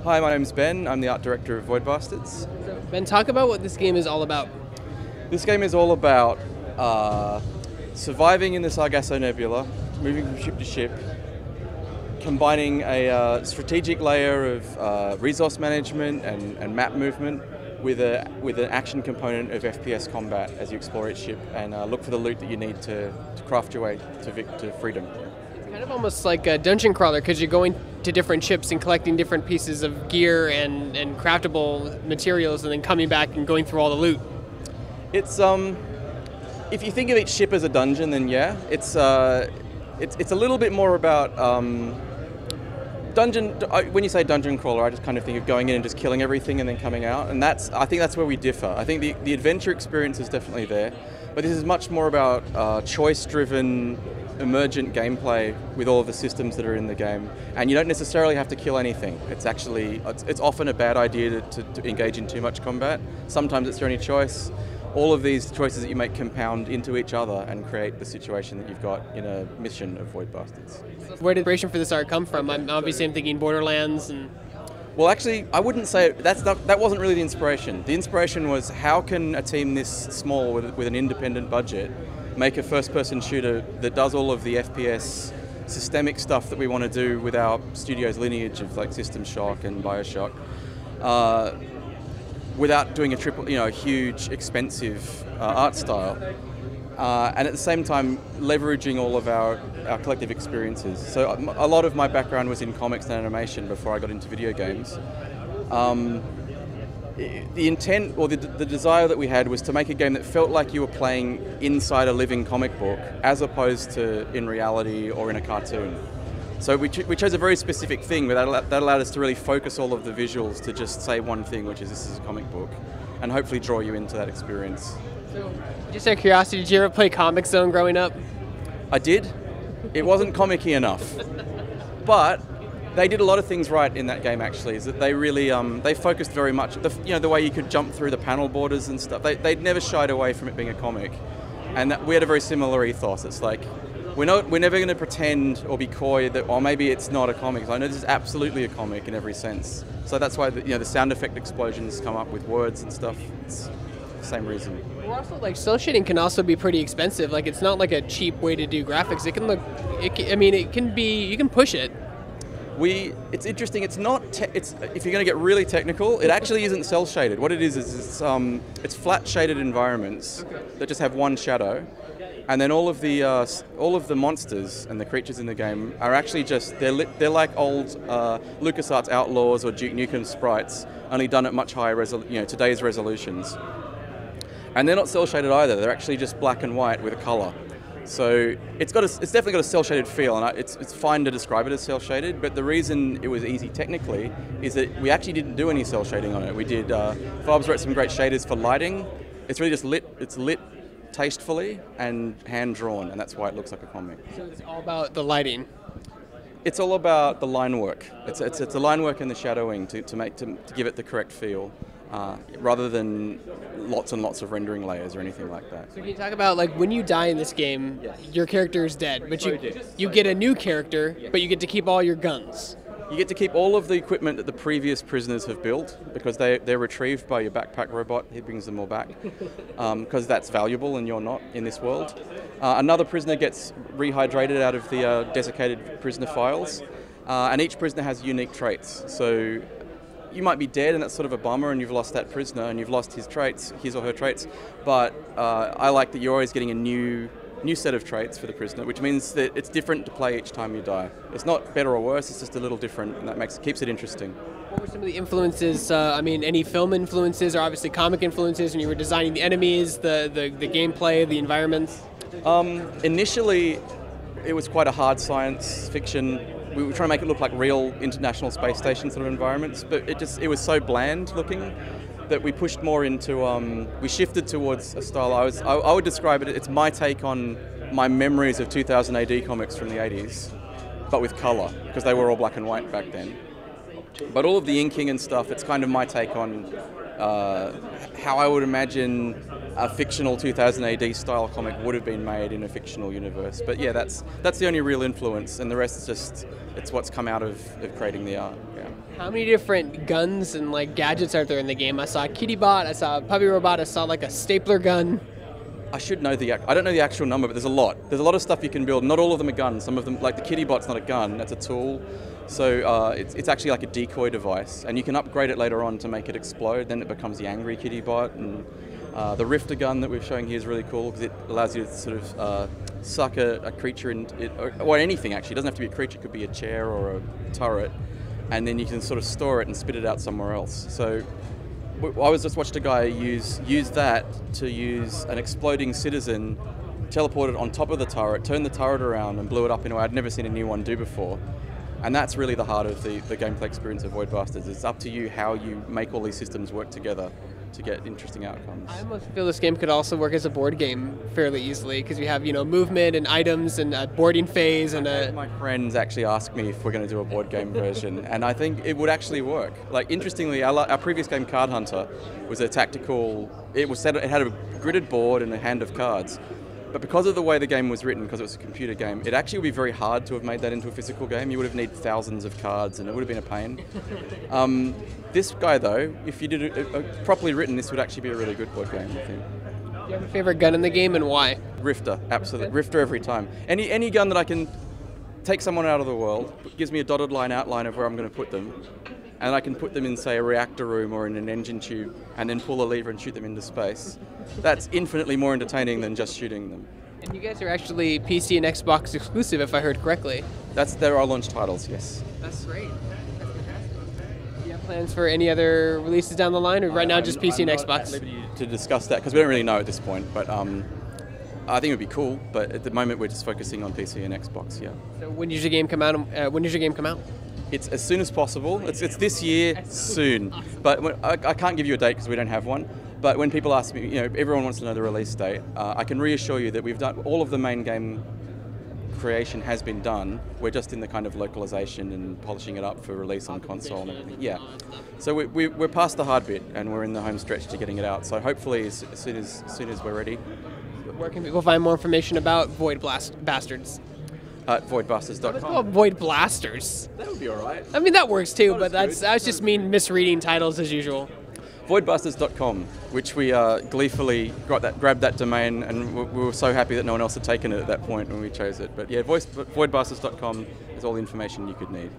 Hi, my name's Ben. I'm the art director of Void Bastards. So, Ben, talk about what this game is all about. This game is all about surviving in the Sargasso Nebula, moving from ship to ship, combining a strategic layer of resource management and map movement with an action component of FPS combat as you explore each ship and look for the loot that you need to craft your way to freedom. It's kind of almost like a dungeon crawler because you're going to different ships and collecting different pieces of gear and craftable materials and then coming back and going through all the loot. It's if you think of each ship as a dungeon, then yeah, it's a little bit more about dungeon. When you say dungeon crawler, I just kind of think of going in and just killing everything and then coming out, and I think that's where we differ. I think the adventure experience is definitely there, but this is much more about choice-driven, emergent gameplay with all of the systems that are in the game, and you don't necessarily have to kill anything. It's often a bad idea to engage in too much combat. Sometimes it's your only choice. All of these choices that you make compound into each other and create the situation that you've got in a mission of Void Bastards. Where did the inspiration for this art come from? I'm thinking Borderlands and... Well, actually, I wouldn't say that wasn't really the inspiration. The inspiration was how can a team this small with an independent budget make a first-person shooter that does all of the FPS systemic stuff that we want to do with our studio's lineage of like System Shock and BioShock, without doing a huge, expensive art style, and at the same time leveraging all of our collective experiences. So a lot of my background was in comics and animation before I got into video games. The intent or the desire that we had was to make a game that felt like you were playing inside a living comic book as opposed to in reality or in a cartoon. So we chose a very specific thing, but that allowed us to really focus all of the visuals to just say one thing, which is this is a comic book, and hopefully draw you into that experience. So, just out of curiosity, did you ever play Comic Zone growing up? I did. It wasn't comic-y enough, but they did a lot of things right in that game. Actually, is that they really they focused very much the way you could jump through the panel borders and stuff. They never shied away from it being a comic, and we had a very similar ethos. It's like, we're never going to pretend or be coy that, or maybe it's not a comic. I know this is absolutely a comic in every sense. So that's why the sound effect explosions come up with words and stuff. It's the same reason. We're also like cel shading can also be pretty expensive. Like it's not like a cheap way to do graphics. It can look. It can be. You can push it. It's interesting. It's not. If you're going to get really technical, it actually isn't cel shaded. What it is it's flat shaded environments that just have one shadow. And then all of the monsters and the creatures in the game are actually they're like old LucasArts Outlaws or Duke Nukem sprites, only done at much higher today's resolutions. And they're not cel shaded either. They're actually just black and white with a color. So it's definitely got a cel shaded feel, and it's fine to describe it as cel shaded. But the reason it was easy technically is that we actually didn't do any cel shading on it. We did. Farbs wrote some great shaders for lighting. It's really just lit. It's lit tastefully and hand-drawn, and that's why it looks like a comic. So it's all about the lighting. It's all about the line work. It's the line work and the shadowing to give it the correct feel, rather than lots and lots of rendering layers or anything like that. So can you talk about like when you die in this game, your character is dead, but you get a new character, but you get to keep all your guns. You get to keep all of the equipment that the previous prisoners have built because they're retrieved by your backpack robot. He brings them all back because that's valuable and you're not in this world. Another prisoner gets rehydrated out of the desiccated prisoner files, and each prisoner has unique traits. So you might be dead and that's sort of a bummer and you've lost that prisoner and you've lost his or her traits, but I like that you're always getting a new set of traits for the prisoner, which means that it's different to play each time you die. It's not better or worse, it's just a little different, and that keeps it interesting. What were some of the influences, any film influences or obviously comic influences when you were designing the enemies, the gameplay, the environments? Initially, it was quite a hard science fiction. We were trying to make it look like real International Space Station sort of environments, but it was so bland looking that we pushed more into, we shifted towards a style. I would describe it's my take on my memories of 2000 AD comics from the 80s, but with color, because they were all black and white back then. But all of the inking and stuff, it's kind of my take on how I would imagine a fictional 2000 AD style comic would have been made in a fictional universe. But yeah, that's the only real influence, and the rest is just it's what's come out of creating the art. Yeah. How many different guns and like gadgets are there in the game? I saw a kitty bot, I saw a puppy robot, I saw like a stapler gun. I should know I don't know the actual number, but there's a lot. There's a lot of stuff you can build. Not all of them are guns. Some of them, like the kitty bot's not a gun, that's a tool. So it's actually like a decoy device, and you can upgrade it later on to make it explode. Then it becomes the angry kitty bot. And the rifter gun that we're showing here is really cool because it allows you to sort of suck a creature in, or anything actually. It doesn't have to be a creature, it could be a chair or a turret, and then you can sort of store it and spit it out somewhere else. So I was just watched a guy use that to use an exploding citizen, teleport it on top of the turret, turn the turret around and blew it up in a way I'd never seen a new one do before. And that's really the heart of the gameplay experience of Void Bastards. It's up to you how you make all these systems work together to get interesting outcomes. I almost feel this game could also work as a board game fairly easily because we have, movement and items and a boarding phase and a... My friends actually asked me if we're going to do a board game version, and I think it would actually work. Like, interestingly, our previous game, Card Hunter, was a tactical... It had a gridded board and a hand of cards. But because of the way the game was written, because it was a computer game, it actually would be very hard to have made that into a physical game. You would have needed thousands of cards, and it would have been a pain. This guy, though, if you did it properly written, this would actually be a really good board game, I think. Do you have a favorite gun in the game, and why? Rifter, absolutely. Rifter every time. Any gun that I can take someone out of the world, gives me a dotted line outline of where I'm going to put them, and I can put them in, say, a reactor room or in an engine tube, and then pull a lever and shoot them into space. That's infinitely more entertaining than just shooting them. And you guys are actually PC and Xbox exclusive, if I heard correctly. They're our launch titles, yes. That's great. That's fantastic. Do you have plans for any other releases down the line, or right now just PC and Xbox? I'm not at liberty to discuss that, because we don't really know at this point, but I think it would be cool, but at the moment we're just focusing on PC and Xbox, yeah. So when does your game come out? It's as soon as possible. It's this year, soon. But I can't give you a date because we don't have one. But when people ask me, everyone wants to know the release date. I can reassure you that we've done all of the main game creation has been done. We're just in the kind of localization and polishing it up for release on console and everything. Yeah. So we're past the hard bit and we're in the home stretch to getting it out. So hopefully as soon as we're ready. Where can people find more information about Void Bastards? At voidbusters.com. Let's call it Void Blasters. That would be all right. I mean, that works too, but that's just mean misreading titles as usual. Voidbusters.com, which we gleefully grabbed that domain, and we were so happy that no one else had taken it at that point when we chose it. But yeah, voidbusters.com is all the information you could need.